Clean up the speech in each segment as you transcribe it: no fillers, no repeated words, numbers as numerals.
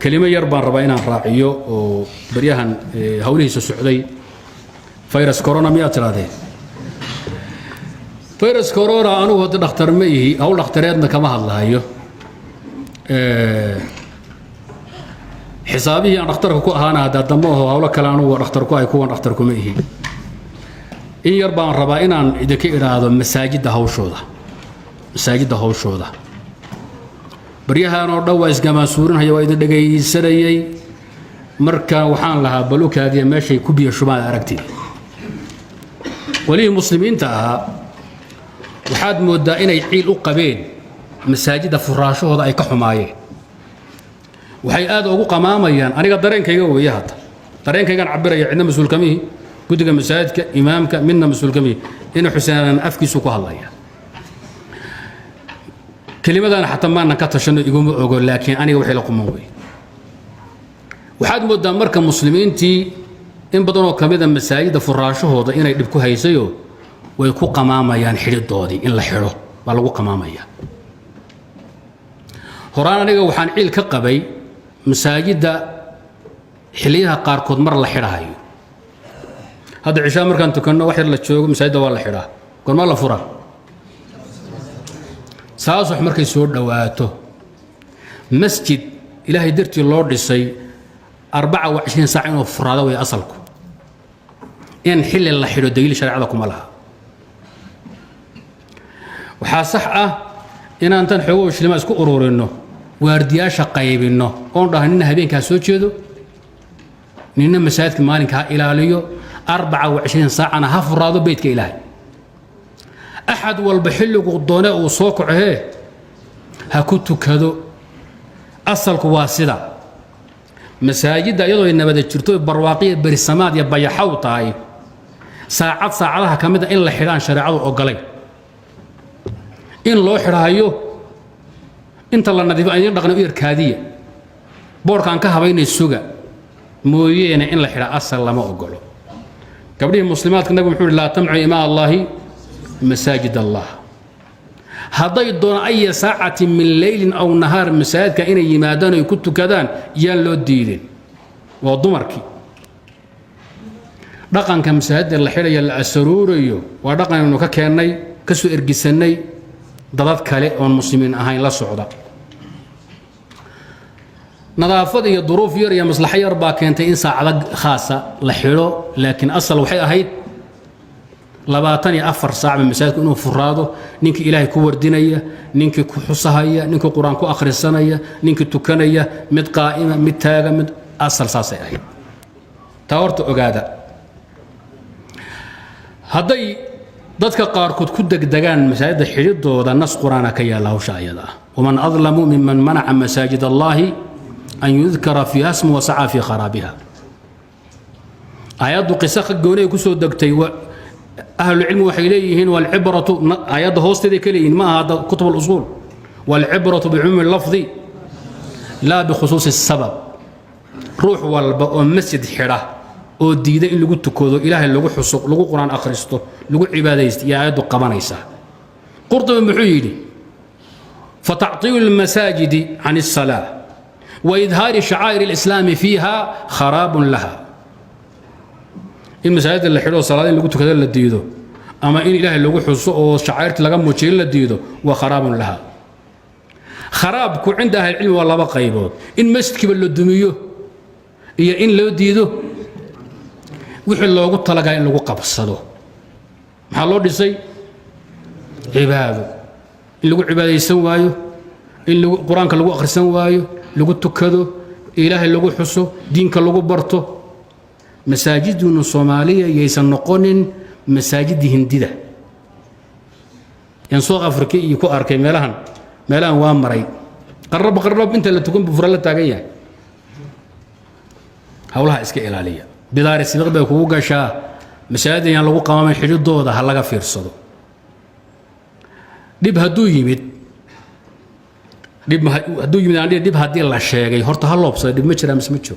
كلمة يربان ربعين راعيو وبريهن هوليه السعودي فيروس كورونا مئة هذه فيروس كورونا أنا هو دكتور ميه أو دكتوراتنا كما الله هيو حسابي أنا دكتور كو أنا هذا دموه أو لك أنا هو دكتور كو يكون دكتور كو ميه إن يربان ربعين إذا كير هذا مساجد هوشوده مساجد هوشوده بريهان ودوا اسكما سورن هي ويد دغيسريي marka waxaan lahaa balukaadiya meeshay ku biyo shumaad aragtay wali muslimiinta waxaad moodaa inay ciil u qabeen masaajida furaashooda ay ka xumaayeen waxay aad ugu qamaamayaan aniga dareenkayga weeyahay hada dareenkaygan cabiraya cidna mas'uul kamihi gudiga masaajidka imaamka minna mas'uul kamihi inuu xuseenan afkiisu ku hadlaya كلمة حتى ما نكتشنو يقوم أقول لكن أنا وحي لكم موي وحد مدة مركز مسلمين تي إن بدنوا كميدا مساجد فراشه هذا إن يدبكو هيسيو ويكو قماما يعني حريد دودي إن لحرو بلغو قماما يعني هرانا نيغا وحان عيل كقبي مساجد حليها قاركود مر لحرها هيو هذا عشاء مركان تكنو وحير لتشوغ مساجد ولا لحرها كون ما لفرا ساسح مركي سور دواتو مسجد إلهي درتي الله دسي 24 ساعة وفراده ويا أصلكم إن حل الله حلو دليل شرعكم لها وحاصحة إن أنت نحوش لما اسكو أرور إنه واردياش قيب إنه قول ده إنها بين كاسوتشيدو إن مساجد مالك إلى ليو 24 ساعة أنا هفراده بيتك إلهي أحد والبحلق والضناء وصوكعه هكنت كذو أصلك واسدة مساجد يضو إن بدأ تشرتوه برواقية برسمات يبقى يحوطاي ساعات ساعاتها كمدة إن لحران شريعه أقلي إن لو حرايو إنت الله نذيب أن يرغن إركادية بور كان كهبين السوق مويين إن لحرا أصل لما أقوله قبل المسلمات كنا نقول لا تمعي إماء الله مساجد الله هذا يدون أي ساعة من ليل أو نهار مساجد كأن يمادان يكتو كذان يلو الدين وضمركي رقم كمساجد الحيرة يلا السروريو ورقم إنه كأني كسو إرجسني ضلات كله والمسلمين أهين لا صعدة نظافة هي ظروف يا مصلحة أربعة كانت إنسان على خاصة لحيرة لكن أصل وحي أهيد لباتني أفر ساعة من مساجد إنه فراده نينك إلهي كور دينية نينك كحصهية نينك قرآن كو آخر السنة نينك تكنية مد قائمة مد تاجة مد أصل ساسي أهي تورت أجادة هذي ضدك قاركود كدك دجان مساجد حريض وذا النص قرآن كيا له شايدا ومن أظلم ممن منع مساجد الله أن يذكر فيها اسمه وسعى في خرابها آيات قصة جوني كسو دكتي أهل العلم وحيليهن والعبرة آيات هوست ذي كلين ما هذا كتب الأصول والعبرة بعموم اللفظ لا بخصوص السبب روح والمسجد حرة وديدا إن لقوا تكودو إله اللي لقوا حسق لقوا قرآن أخرسته لقوا عبادة يا آيات قمانيسا قرطب محيلي فتعطيل المساجد عن الصلاة وإظهار شعائر الإسلام فيها خراب لها المساجد اللي حلوه صلاة اللي قلت كذا اللي ديدو أما إن إله اللي قلت حصو وشعائرت لقم وشيل اللي ديدو وخراب لها خراب كو عند أهل العلم والله بقى يبود إن مسجد كبر له الدميو هي إن لو ديدو وحي اللي قلت لقى إن لو قبصدو محلو دي سي عباده اللي قلت عباده يسوايو اللي قرآن كان لو أخرسان وايو اللي قلت كذا إله اللي قلت حصو دينك اللي قلت برتو مساجدنا الصومالية يسنقون مساجد هندية ينسوق أفريقيا يكو أركي ميلان وامري قرب أنت اللي تكون بفرلة تاقية هولها إسكي إلالية بدار السبق بيكو قشا مساجد ينلقو قوام الحدود دودا هلقا فيرصدو ديب هدو يمد عندي ديب هدي الله الشيغي هورتا هلوبسا ديب مجرى مسمجو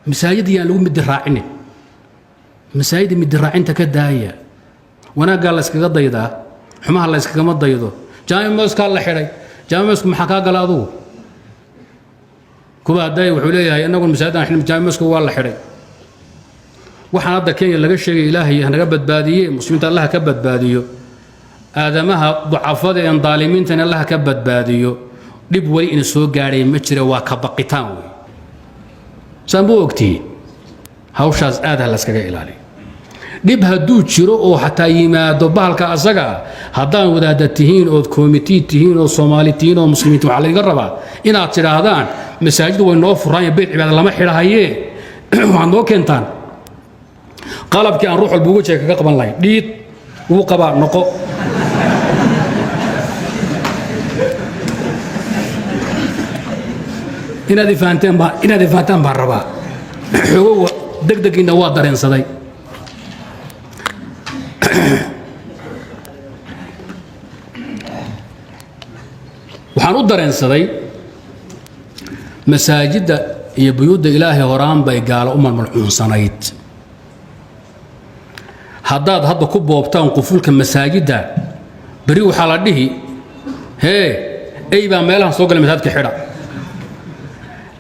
مساجد يان لو مد راعين مساجد مد راعين تكدايا وانا قال اسكا ديدا حماها الله اسكا ما ديدو جامع مسك الله خيري جامع مسك ما حكا قال ادو كوبا داي وحوليه إنه المساعدة إحنا مجامع مسكو والله حري وحنا هذا كان لقى شيء إلهي إحنا قبض بادية مسلمين الله كبد باديو آدمها ضعفاء إن ظالمين تنا الله كبد باديو لبولي إن سوق قاري متر وكبقتان سامبو وقتي هاوشاز آده لسكا إلالي dhib hadduu jiro oo xataa yimaado bahalka asaga haddaan wadaada tihiin oo committee tihiin oo Soomaali tihiin oo muslimiin waxa laga rabaa inaad tiraahdaan masaajidu way noo furaan beed cibaada lama xirahaye waxaan noo keentaan qalabkii aan ruux walba ugu jeeka ka qaban lahayn dhiid uu qaba noqo inaad fahantaan baan rabaa xogo degdegina waa dareensaday waxaan u dareensaday masaajidda iyo buyuudda ilaahay horaan bay gaalo u malmalcuunsanayd haddaad hadda ku boobtaan qufulka masaajidda beri waxaa la dhihi hee ey baa meelahan soo galay masaajidka xidha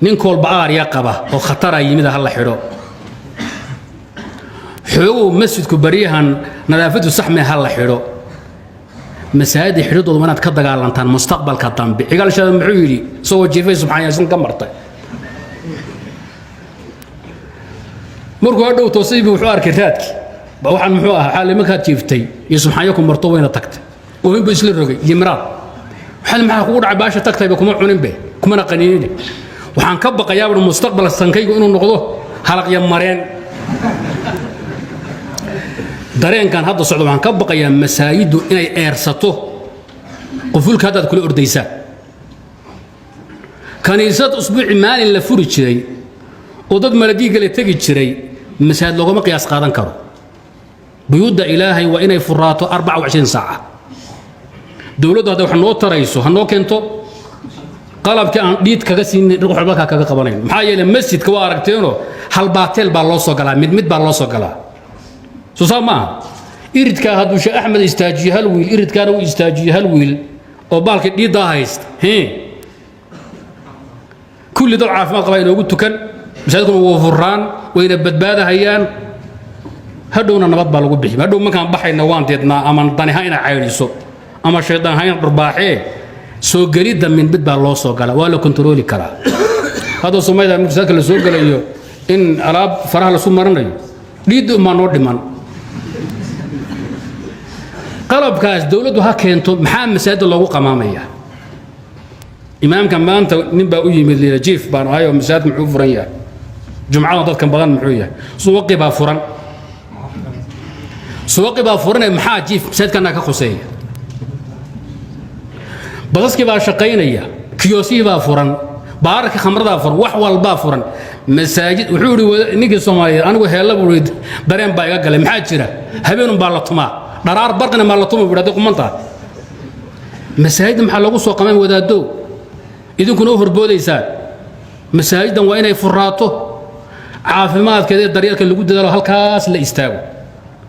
nin kolba aarya qaba oo khatara yimid ha la xidho xoogow masjidku baryahan nadaafadu saxmee ha la xidho masaajid xidhidooda wanaad ka dagaalantaan mustaqbalka dambe xigaalshada muxuu yidhi soo jiifay subxaanahu ka martay markuu hadhow toosaybi wuxuu arkay raadki ba waxaan muxuu ahaa xaalay markaad jiiftay iyo subxaanahu ku marto wayna tagtay oo inba isla rogay yimraad waxaan maxaa kugu dhacay baasha tagtayba kuma cuninbe kumana qaniinine waxaan ka baqayaa mustaqbal sankaygu inuu noqdo halaqya mareen dareenkan hadda socdo waxaan ka baqayaa masaajidu inay eersato qufulka haddaad kula ordaysaan kaniisad usbuuci maalin la furi jiray oo dad malagiiga la tegi jiray masaajid loogama qiyaas qaadan karo buyuudda ilaahay waa inay furaato 24 saaca dowladdu hadda wax noo tarayso ha noo keento qalabkii aan dhiid kaga siinin ruux walba kaga qabanayn maxaa yeelay masjidka waa aragteenoo hal baatel baa loo soo galaa mid baa loo soo galaa سوسما إريد كهاد وش أحمد يستاجي هالويل إريد كانوا يستاجي هالويل أو بالك دي ضاهيست هي كل ضعف ما قبل يقول تكن مش هذا هو فران وين بدبادة هيان هدونا نبض بالو بيجي هدو ما كان بحي نوان تدنا أما طني هاينا عايلسو أما الشيطان هاين رباحي سو قريد من بدب الله سو قال ولا كنترولي كلا هذا سميدا مكساك اللي سو قال إن ألاب فرح لسومرنا ليد ما نود من قلب كاس دولته ها كينتو محام مساجد لوgu qamaamaya imaamka maanta nin baa u yimid leeyahay jiif baan ayo masaajid muxuu furan yahay jumcada dadkan badan muxuu yahay suuqi baa furan maxaa jiif masaajidkana ka khuseeya badaski baa shaqaynaya kiyoosi baa furan baarka khamrada furan wax walba furan masaajid wuxuu yiri ninkii Soomaaliyeed anigu heella buu dareen baa iga galay maxaa jira habeenun baa la tumaa dharaar barqina ma la tumo buu dhaday qumanta masaajid maxaa lagu soo qamaan wadaado idinkuna horboodaysaa masaajidan waa inay furaato caafimaadkeeda daryeelka lagu dadaalo halkaas la istaago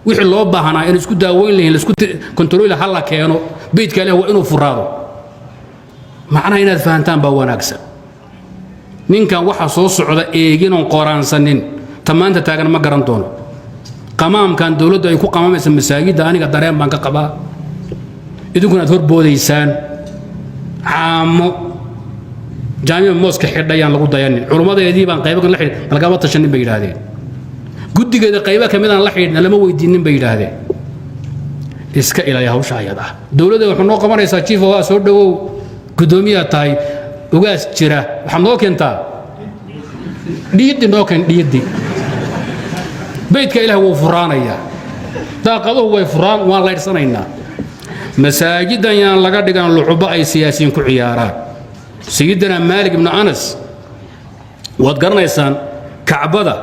wixii loo baahanaa in isku daaweyn lahayn la isku kontrool hal la keeno beedka leh waa inuu furaado macna inaad fahantaan baa wanaagsan ninkan waxa soo socda eegin oo qoraansanin tamaanta taagan ma garan doono qamaamkan dawladdu ay ku qamaamaysa masaajida aniga dareen baan ka qabaa idinkuna aad horboodaysaan caamo jaamica mooska xidhayaan lagu dayanin culummadeedii baan qaybo la xidhin lagama tashanin bay yiraahdeen guddigeeda qaybo ka mid aan la xidhin lama weydiinin bay yiraahdeen iska ilaahay hawsha ayada dawladda wuxuu noo qabanaysaa chief waa soo dhawow gudoomiyaha tahay ugaas jira waxa noo keentaa dhiidi noo keen dhiidi beedka ilaahay wuu furaanaya daaqaduhu way furaan waan leersanaynaa masaajidan yaan laga dhigan lucuba ay siyaasiyiin ku ciyaaraan سيدنا مالك بن أنس واتقرنيسان كعبدا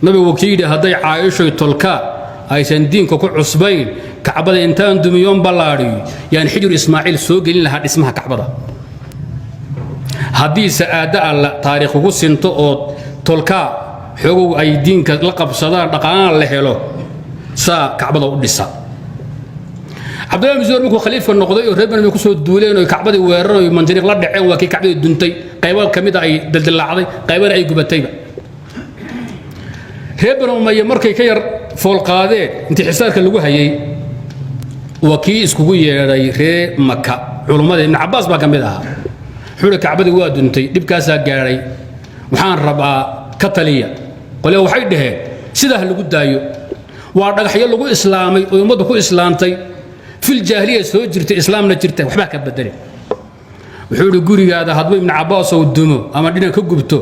نبي وكيل هدي عائشة تلكا أي سندين كوكو عصبين كعبدا إنتان دميون بلاري يعني حجر إسماعيل سوق لها اسمها كعبدا هدي سأداء تاريخ سنتو تلكا حقوق أي دين كلقب صدار دقان لحلو سا كعبدا ودسا عبد الله بن زبير مركو خليفه النقضي وربنا بيكو سو دولين او كعبدي ويرر منجريق لا دحين waa kii kacbada duntay qaybo kamid ay daldalaacday qaybana ay gubatayba reer banu umayya markay ka yar fool qaadeen intii xisaarka lagu hayay wakii iskugu yeeray reer maka culimada ibn Abbas baa kamid ahaa xulka kacbada waa duntay dibkaasa gaaray waxaan rabaa ka taliya qole waxay dhaheen sida lagu daayo waa dhagaxyo lagu islaamay oo ummadu ku islaantay fil jaahiliya soo jirtay islaamna jirtay waxba ka bedelay wuxuu yiri gurigaada hadba ibn Abbas oo dumo ama dhinac ka gubto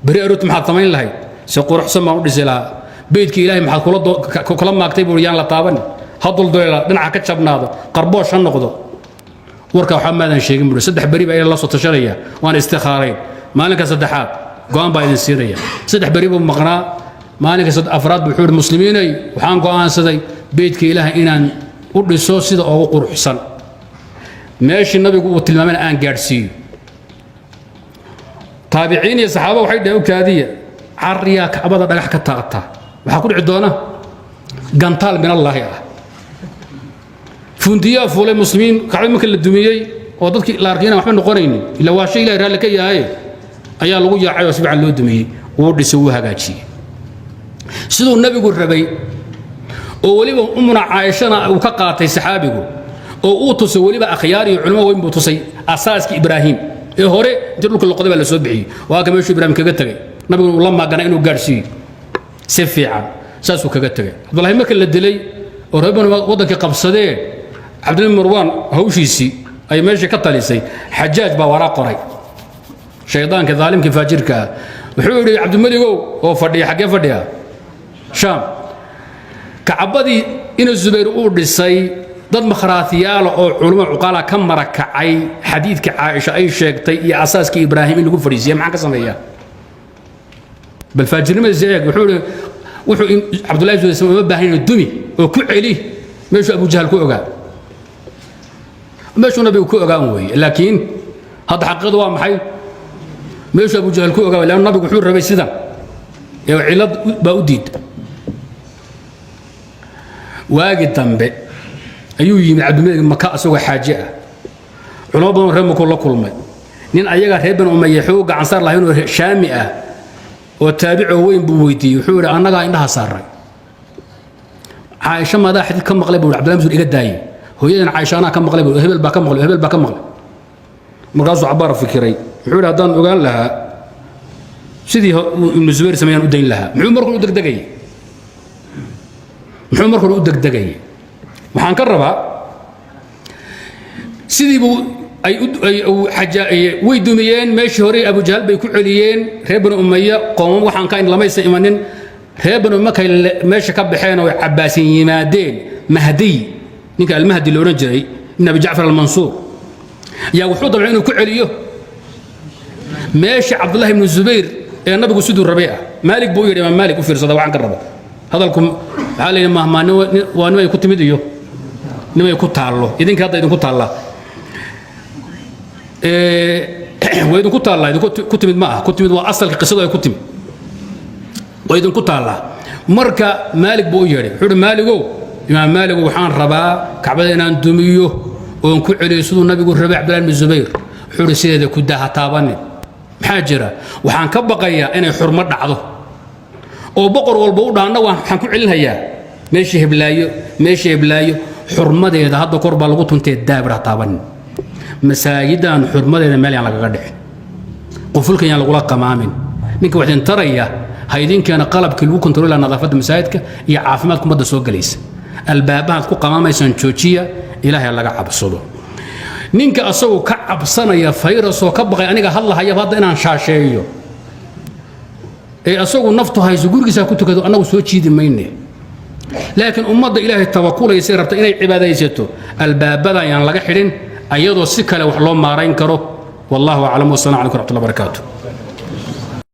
bari arut maxaa samayn lahayd si quruxsan ma u dhisay beedkii ilaahay maxaa kula maagtay buriyaan la taaban hadul doyla dhinaca ka jabnaado qarboosh han noqdo warka waxa maadan sheegin bur saddex bari baa la soo tashanaya waan istikhaareen maalinka saddexaad go'aan baa idin siinaya saddex bari buu maqnaa maalinka afraad buu xur muslimiinay waxaan go'aansaday beedkii ilaahay inaan u dhiso sida ugu quruxsan meeshii nabigu uu tilmaamay aan gaarsiiyo taabiciin iyo saxaabo waxay dhahay kaadiya cariya kacbada dhagax ka taaqta waxa ku dhici doona gantaal min Allah ah fundiya fuulay muslimiin kacbada markii la dumiyay oo dadkii la arkayna waxba noqonaynin ila waa shay ilaahay raali ka yahay ayaa lagu yaacay oo si fiican loo dumiyay oo dhisay uu hagaajiyay sidoo nabigu rabay oo waliba umuna Aishana uu ka qaatay saxaabigu oo uu tusay waliba akhyaar iyo culimo weyn buu tusay asaaski Ibrahim ee hore inta dhulka la qoday la soo bixiyay waa ka meeshu Ibrahim kaga tagay nabigu uu la maagana inuu gaarsiiyo si fiican saasuu kaga tagay Abdullah marka la dilay oo reeban wadanka qabsadeen Abdul Marwan hawshiisi ay meesha ka talisay Xajaaj baa wara qoray shaydaanka zaalimka faajirka wuxuu yiri Abdul Maligow oo fadhiya xagee fadhiya Sham kacbadii in Zubayr uu dhisay dad makhraatiyaal oo culimo uqala ka marakacay xadiidka Aisha ay sheegtay iyo asaaskii Ibrahim in lagu fariisiyay maxaa ka sameeyaa bal faajirnimada zeeg wuxuu Abdullah ibn Zubayr ma baahan dumi oo ku celi meeshu Abu Jahl ku ogaa meeshu nabigu ku ogaan way laakiin hada xaqiiqadu waa maxay meeshu Abu Jahl ku ogaa ilaa nabigu wuxuu rabay sidan ee cilad ba u diid waagi dambe ayuu yimid Abdullah Maka asagoo xaaji ah culimo badan reer Maka la kulmay nin ayaga reer Banu Umayya xooga ansar lahayn oo Shaami ah oo taabico weyn buu weydiiyay wuxuu yiri anaga indhaha saaray Aisha ma xadiid ka maqlay buu Abdullah ibn iga daayay hooyadan Aisha ana ka maqlay buu hebel ba ka maqlay markaasuu cabaar fikiray wuxuu yiri hadaan ogaan lahaa sidii ibn Zubayr sameeyaan u dayn lahaa muxuu markuu u degdegay waxaan ka rabaa sidii buu ay way dumiyeen meeshii hore Abu Jahl bay ku celiyeen reer Banu Umayya qoom waxaan ka in lamaysan imanin reer Banu Makka meesha ka baxeen oo Abbaasin yimaadeen Mahdi ninka al-Mahdi loo oran jiray ibn Abi Ja'far al-Mansur yaa wuxuu dabcan inuu ku celiyo meesha Abdullah ibn Zubayr ee nabigu sidoo rabay Malik buu yiri Malik u fiirsada waxaan ka rabaa hadalku xaalay mahmaan waa inay ku timid iyo nimay ku taalo idinka hadda idinku taala way idinku taala idinku ku timid ma ku timid waa asalka qisadu ay ku timid way idinku taala marka Malik buu yiri wuxuu Maligow imaam Malik waxaan rabaa kacbada inaan dumiyo oo ku celiyo sidoo nabigu rabay Abdullah ibn Zubayr wuxuu sideeda ku daha taaban maxaa jira waxaan ka baqayaa inay xurmo dhacdo oo boqor walba u dhaana waxaan ku celinayaa meeshii heblaayo xurmadeeda hadda kor baa lagu tuntay daabira taaban masaajidan xurmadeeda meel aan laga dhixin qofulkan aan lagu la qamaamin ninka waxaan taraya haydinkeena qalabkii lagu kontrolaa nadaafada masaajidka iyo caafimaadka umada soo galaysa albaabaha ku qamaamaysan joojiya ilaahay laga cabsado ninka asagoo ka cabsanaya fayras oo ka baqay aniga hadlahaya hadda inaan shaasheeyo ee asagoo naftu hayso gurigiisa ku tukado anagu soo jiidi maynee laakiin umada ilaahay tawakkulaysa rabta inay cibaadaysato albaabada ayaan laga xidhin ayadoo si kale wax loo maarayn karo wallahu a'lam wa salaamu alaykum wa rahmatullahi wa barakatuh